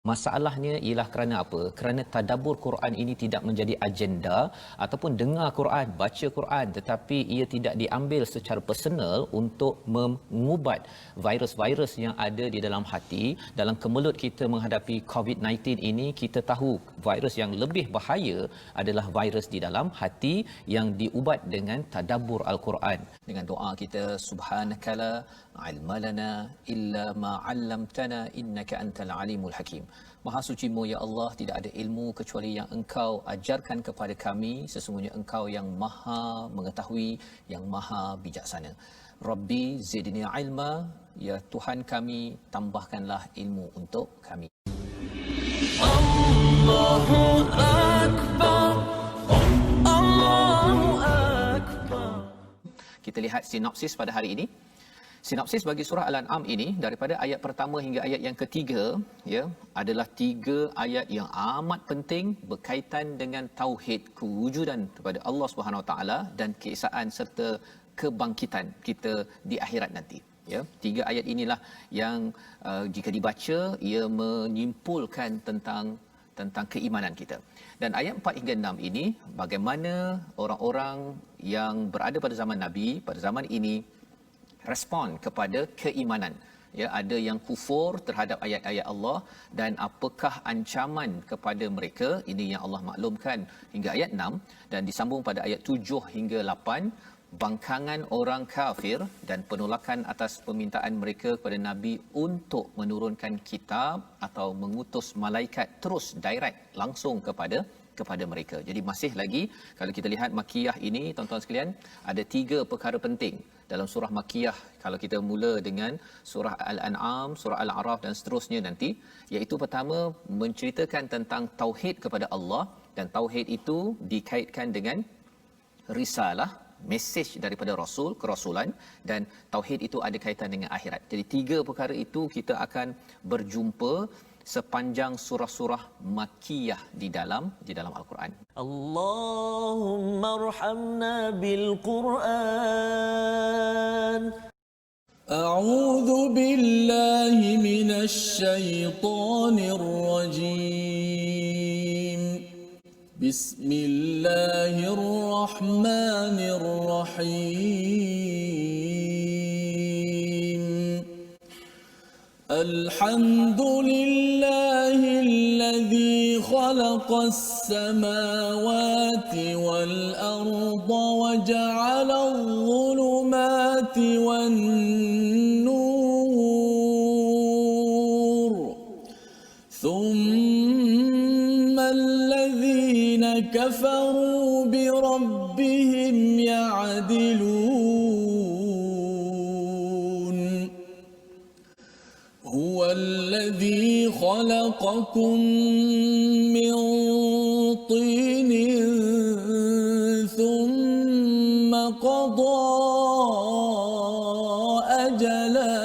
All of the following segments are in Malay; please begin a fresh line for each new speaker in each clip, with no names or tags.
Masalahnya ialah kerana apa? Kerana tadabbur Quran ini tidak menjadi agenda ataupun dengar Quran, baca Quran, tetapi ia tidak diambil secara personal untuk mengubat virus-virus yang ada di dalam hati. Dalam kemelut kita menghadapi COVID-19 ini, kita tahu virus yang lebih bahaya adalah virus di dalam hati yang diubat dengan tadabbur Al-Quran. Dengan doa kita, subhanakala ilmalana illa ma 'allamtana innaka antal alimul hakim. Maha sucimu ya Allah, tidak ada ilmu kecuali yang Engkau ajarkan kepada kami, sesungguhnya Engkau yang Maha mengetahui, yang Maha bijaksana. Rabbi zidni ilma, ya Tuhan kami, tambahkanlah ilmu untuk kami. Allahu akbar, Allahu akbar. Kita lihat sinopsis pada hari ini. Sinopsis bagi surah Al-An'am ini daripada ayat pertama hingga ayat yang ketiga, ya, adalah 3 ayat yang amat penting berkaitan dengan tauhid, kewujudan kepada Allah Subhanahu Wa Taala dan keesaan serta kebangkitan kita di akhirat nanti. Ya, 3 ayat inilah yang jika dibaca ia menyimpulkan tentang keimanan kita. Dan ayat 4 hingga 6 ini bagaimana orang-orang yang berada pada zaman Nabi pada zaman ini respon kepada keimanan. Ya, ada yang kufur terhadap ayat-ayat Allah dan apakah ancaman kepada mereka, ini yang Allah maklumkan hingga ayat 6 dan disambung pada ayat 7 hingga 8, bangkangan orang kafir dan penolakan atas permintaan mereka kepada Nabi untuk menurunkan kitab atau mengutus malaikat terus direct langsung kepada mereka. Jadi masih lagi kalau kita lihat Makkiyah ini, tuan-tuan sekalian, ada 3 perkara penting dalam surah Makkiyah kalau kita mula dengan surah Al-An'am, surah Al-A'raf dan seterusnya nanti, iaitu pertama menceritakan tentang tauhid kepada Allah, dan tauhid itu dikaitkan dengan risalah, mesej daripada rasul, kerasulan, dan tauhid itu ada kaitan dengan akhirat. Jadi 3 perkara itu kita akan berjumpa sepanjang surah-surah Makkiyah di dalam Al-Quran.
Allahumma arhamna bil Quran. A'udzu billahi minasy syaithanir rajim. Bismillahirrahmanirrahim. Alhamdulillahi alladhi khalaqas samawati wal arda wa ja'ala adh-dhulumati wan nur. Thumma alladhina kafaru bi rabbihim ya'dilun. Huwa alladhi khalaqakum min tinin thumma qada ajala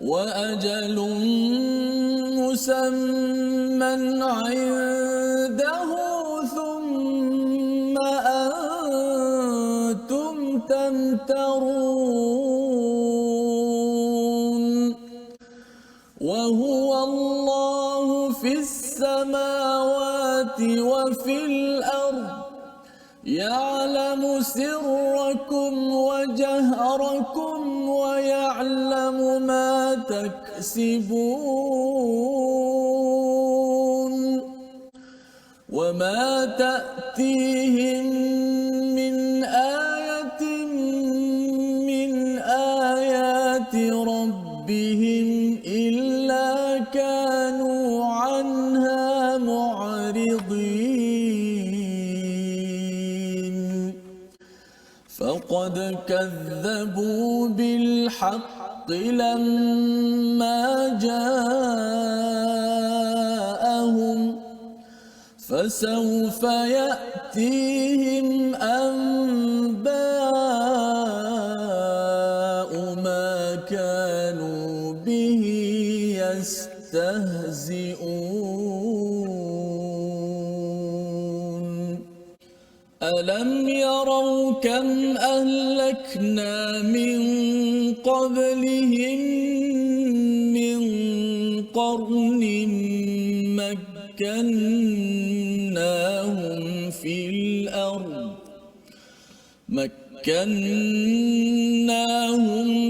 wa ajalun musamman 'indahu thumma antum tamtarun. Wa huwa Allahu fis samawati wa fil ard ya'lamu sirrakum wa jahrakum wa ya'lamu ma taksibun. Wa ma ta'tihim min ayatin min ayati rabbihim illa kanu 'anha mu'ridin. Faqad kadzabu bil haqqi lamma ja'ahum fasawfa ya'tihim anba'u ma kanu bihi yastahzi'un. Alam yaraw kam ahlakna min qablihim min قرن مكناهم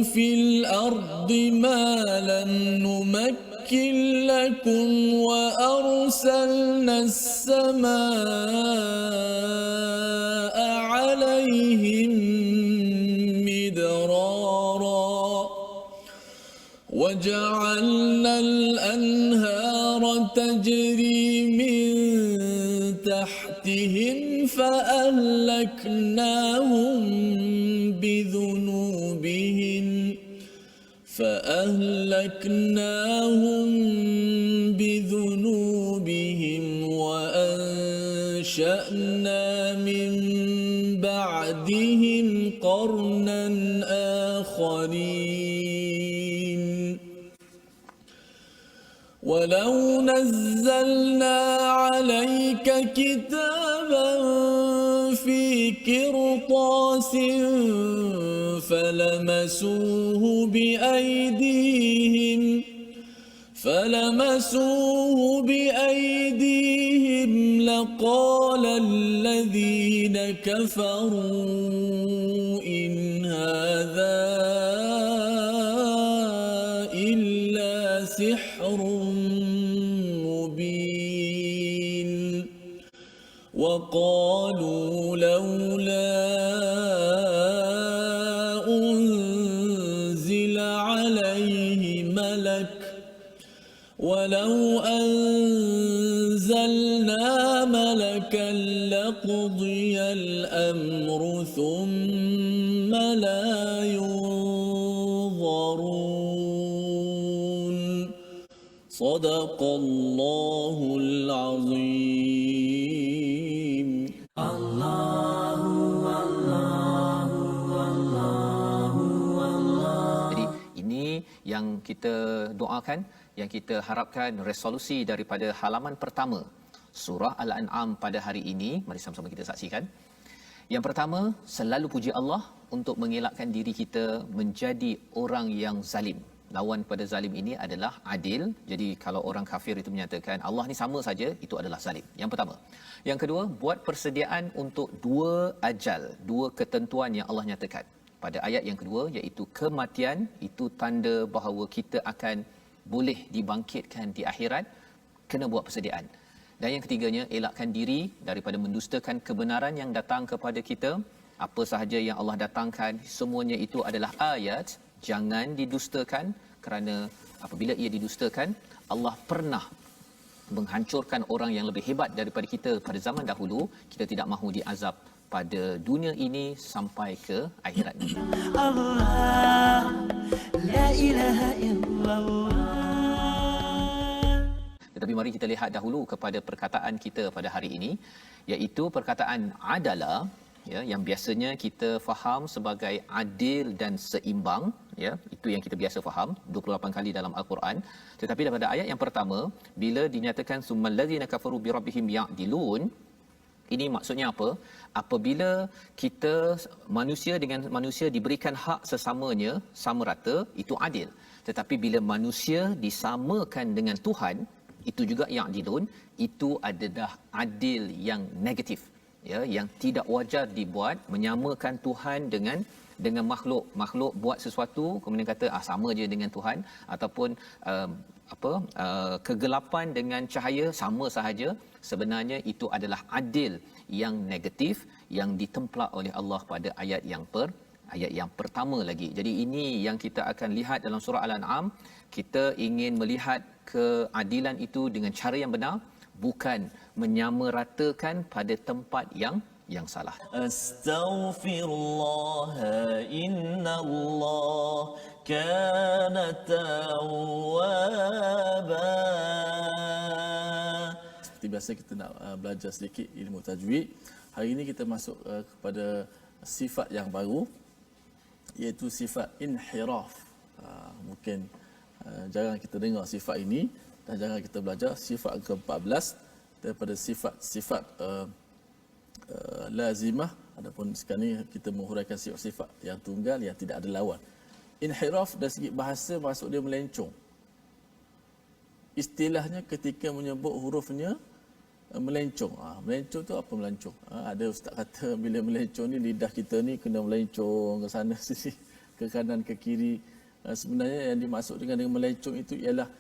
في الأرض ما لم نمكن لكم وأرسلنا السماء عليهم مدرارا وجعلنا الأنهار تجري من تحتهم فأهلكناهم بذنوبهم وأنشأنا من بعدهم قرنا آخرين ولو نزلنا عليك كتابا في قرطاس فلمسوه بأيديهم لقال الذين كفروا إن هذا إلا سحر مبين وقالوا لولا أنزل عليه ملك ولو أنزلنا ملكا لقضي الأمر ثم لا ينظرون صدق الله العظيم.
Jadi ini yang kita doakan, yang kita harapkan resolusi daripada halaman pertama surah Al-An'am pada hari ini. Mari sama-sama kita saksikan. Yang pertama, selalu puji Allah untuk mengelakkan diri kita menjadi orang yang zalim. Lawan pada zalim ini adalah adil. Jadi kalau orang kafir itu menyatakan Allah ni sama saja, itu adalah zalim. Yang pertama. Yang kedua, buat persediaan untuk dua ajal, dua ketentuan yang Allah nyatakan. Pada ayat yang kedua, iaitu kematian, itu tanda bahawa kita akan boleh dibangkitkan di akhirat, kena buat persediaan. Dan yang ketiganya, elakkan diri daripada mendustakan kebenaran yang datang kepada kita. Apa sahaja yang Allah datangkan, semuanya itu adalah ayat. Jangan didustakan, kerana apabila ia didustakan, Allah pernah menghancurkan orang yang lebih hebat daripada kita pada zaman dahulu. Kita tidak mahu diazab pada dunia ini sampai ke akhirat ini. Allah, la ilaha illallah. Tetapi mari kita lihat dahulu kepada perkataan kita pada hari ini, iaitu perkataan adalah, ya, yang biasanya kita faham sebagai adil dan seimbang, ya, itu yang kita biasa faham 28 kali dalam al-Quran. Tetapi daripada ayat yang pertama, bila dinyatakan summal ladzina kafaru bi rabbihim ya'dilun, ini maksudnya apa? Apabila kita manusia dengan manusia diberikan hak sesamanya sama rata, itu adil. Tetapi bila manusia disamakan dengan Tuhan, itu juga ya'dilun, itu adalah adil yang negatif, ya, yang tidak wajar dibuat, menyamakan Tuhan dengan makhluk buat sesuatu kemudian kata sama je dengan Tuhan, ataupun kegelapan dengan cahaya sama sahaja. Sebenarnya itu adalah adil yang negatif yang ditemplak oleh Allah pada ayat yang pertama lagi. Jadi ini yang kita akan lihat dalam surah Al-An'am. Kita ingin melihat keadilan itu dengan cara yang benar, bukan menyamaratakan pada tempat yang salah.
Astaghfirullah innallah kana tawwaba. Seperti biasa kita nak belajar sedikit ilmu tajwid. Hari ini kita masuk kepada sifat yang baru, iaitu sifat inhiraf. Mungkin jarang kita dengar sifat ini dan jarang kita belajar. Sifat ke-14 daripada sifat lazimah. Adapun sekarang ni kita menghuraikan sifat yang tunggal yang tidak ada lawan. Inhiraf dari segi bahasa maksud dia melencong. istilahnya ketika menyebut hurufnya melencong. Melencong tu apa melencong? Ada ustaz kata bila melencong ni lidah kita ni kena melencong ke sana sini, ke kanan ke kiri. Sebenarnya yang dimaksud dengan melencong itu ialah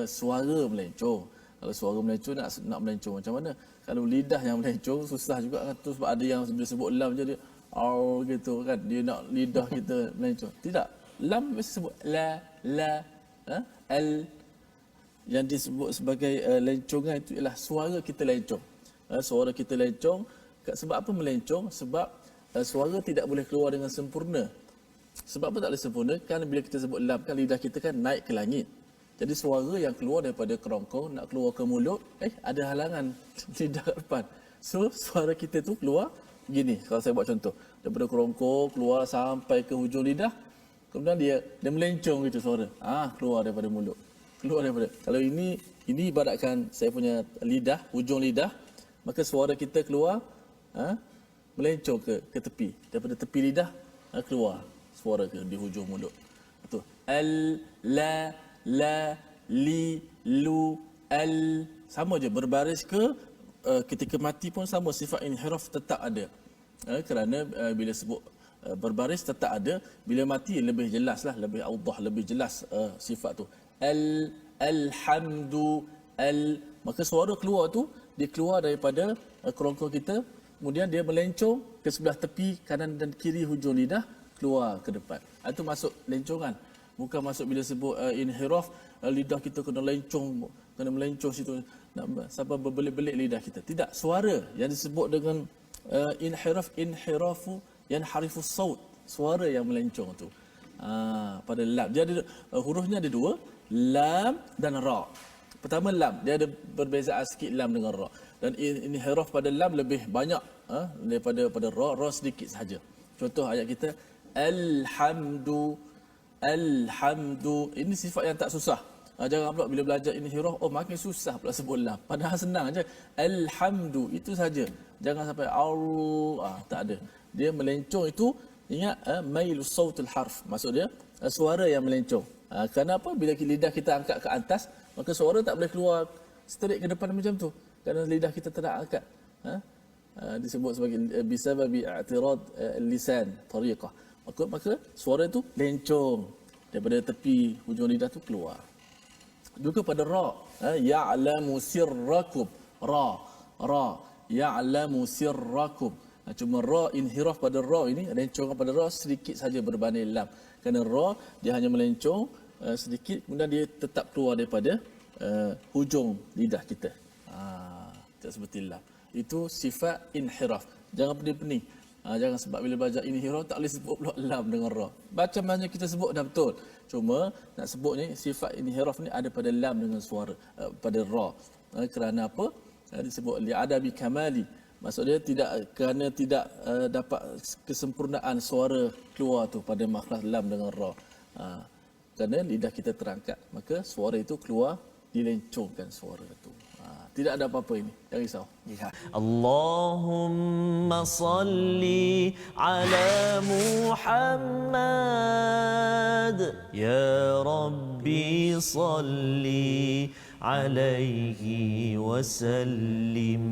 suara melencong. Kalau suara melencong nak melencong macam mana? Kalau lidah yang melencong susah juga kan tu, sebab ada yang bila sebut lam je dia gitu kan, dia nak lidah kita melencong. Tidak. Lam mesti sebut la al. Yang disebut sebagai lencongan itu ialah suara kita lencong. Suara kita lencong. Sebab apa melencong? Sebab suara tidak boleh keluar dengan sempurna. Sebab apa tak boleh sempurna? Kan bila kita sebut lam kan lidah kita kan naik ke langit. Jadi suara yang keluar daripada kerongkong nak keluar ke mulut, ada halangan lidah kat depan. So suara kita tu keluar gini. Kalau saya buat contoh, daripada kerongkong keluar sampai ke hujung lidah, kemudian dia melencong gitu suara. Keluar daripada mulut. Keluar daripada. Kalau ini ibaratkan saya punya lidah, hujung lidah, maka suara kita keluar melencong ke tepi. Daripada tepi lidah keluar suara ke di hujung mulut. Betul. Al, la, li, lu, al, sama je berbaris ke ketika mati pun sama, sifat inhiraf tetap ada. Kerana bila sebut berbaris tetap ada, bila mati lebih jelaslah, lebih awdah, lebih jelas sifat tu. Alhamdu, maka suara keluar tu dia keluar daripada kerongkong kita, kemudian dia melencong ke sebelah tepi kanan dan kiri hujung lidah, keluar ke depan. Itu masuk lencongan. Bukan masuk bila sebut inhiraf, lidah kita kena melencong situ sampai berbelit-belit lidah kita. Tidak, suara yang disebut dengan inhirafu yanharifu saut, suara yang melencong tu. Pada lam dia ada hurufnya ada dua, lam dan ra. Pertama lam, dia ada perbezaan sikit lam dengan ra. Dan inhiraf pada lam lebih banyak daripada ra sedikit sahaja. Contoh ayat kita alhamdu. Ini sifat yang tak susah. Jangan pula bila belajar inhiraf, makin susah pula sebut lam. Padahal senang aja. Alhamdu itu saja. Jangan sampai tak ada. Dia melencong itu, ingat mailu sautul harf. Maksud dia suara yang melencong. Kenapa? Bila lidah kita angkat ke atas, maka suara tak boleh keluar straight ke depan macam tu. Kerana lidah kita tak angkat. Disebut sebagai bisababi i'tirad lisan tariqah. Maka suara itu lencong daripada tepi hujung lidah tu keluar. Juga pada ra, ya'lamu sirrakum, ra ya'lamu sirrakum. Cuma ra, inhiraf pada ra ini, lencongan pada ra sedikit saja berbanding lam. Kerana ra dia hanya melencong sedikit, kemudian dia tetap keluar daripada hujung lidah kita. Tak seperti lam. Itu sifat inhiraf. Jangan pening-pening. Jangan sebab bila belajar inhiraf tak boleh sebut pula lam dengan ra. Macam mana kita sebut dah betul. Cuma nak sebut ni sifat inhiraf ni ada pada lam dengan suara pada ra. Kerana apa? Disebut li adabi kamali. Maksud dia kerana tidak dapat kesempurnaan suara keluar tu pada makhraj lam dengan ra. Kerana lidah kita terangkat, maka suara itu keluar, dilencongkan suara itu. Tidak ada apa-apa ini, jangan risau.
Allahumma salli ala Muhammad, ya Rabbi salli alaihi wasallim.